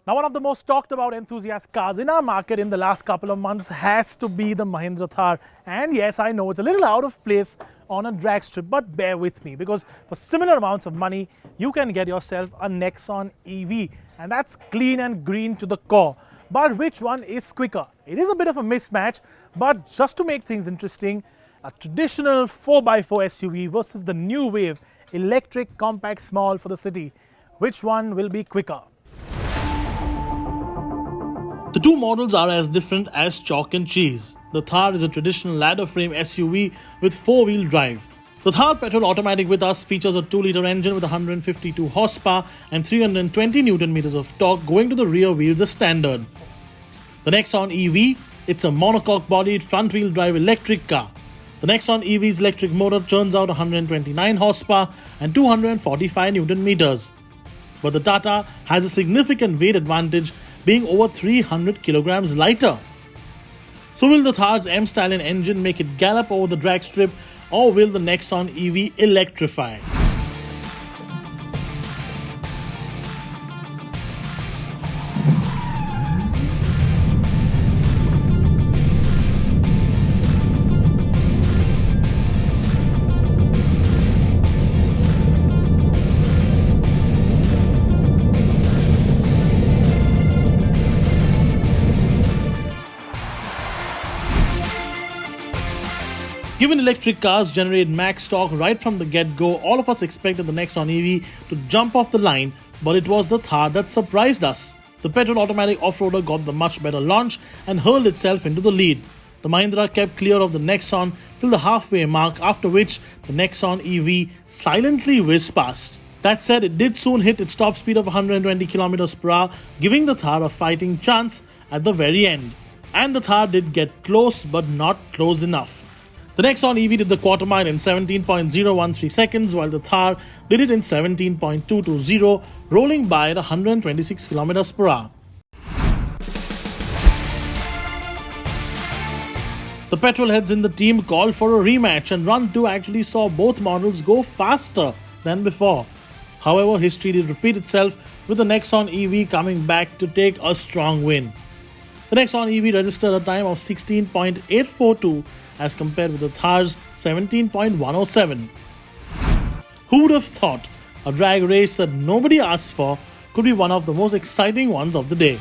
Now, one of the most talked about enthusiast cars in our market in the last couple of months has to be the Mahindra Thar. And yes, I know it's a little out of place on a drag strip, but bear with me because for similar amounts of money, you can get yourself a Nexon EV, and that's clean and green to the core. But which one is quicker? It is a bit of a mismatch, but just to make things interesting, a traditional 4x4 SUV versus the new wave electric compact small for the city. Which one will be quicker? The two models are as different as chalk and cheese. The Thar is a traditional ladder frame SUV with four-wheel drive. The Thar petrol automatic with us features a 2-litre engine with 152 horsepower and 320 Newton meters of torque going to the rear wheels as standard. The Nexon EV, it's a monocoque-bodied front-wheel drive electric car. The Nexon EV's electric motor churns out 129 horsepower and 245 Newton meters. But the Tata has a significant weight advantage, being over 300 kilograms lighter. So will the Thar's M-Stallion engine make it gallop over the drag strip, or will the Nexon EV electrify? Given electric cars generate max torque right from the get-go, all of us expected the Nexon EV to jump off the line, but it was the Thar that surprised us. The petrol automatic off-roader got the much better launch and hurled itself into the lead. The Mahindra kept clear of the Nexon till the halfway mark, after which the Nexon EV silently whizzed past. That said, it did soon hit its top speed of 120 km per hour, giving the Thar a fighting chance at the very end. And the Thar did get close, but not close enough. The Nexon EV did the quarter mile in 17.013 seconds, while the Thar did it in 17.220, rolling by at 126 km per hour. The petrol heads in the team called for a rematch, and Run 2 actually saw both models go faster than before. However, history did repeat itself, with the Nexon EV coming back to take a strong win. The Nexon EV registered a time of 16.842 as compared with the Thar's 17.107. Who would have thought a drag race that nobody asked for could be one of the most exciting ones of the day?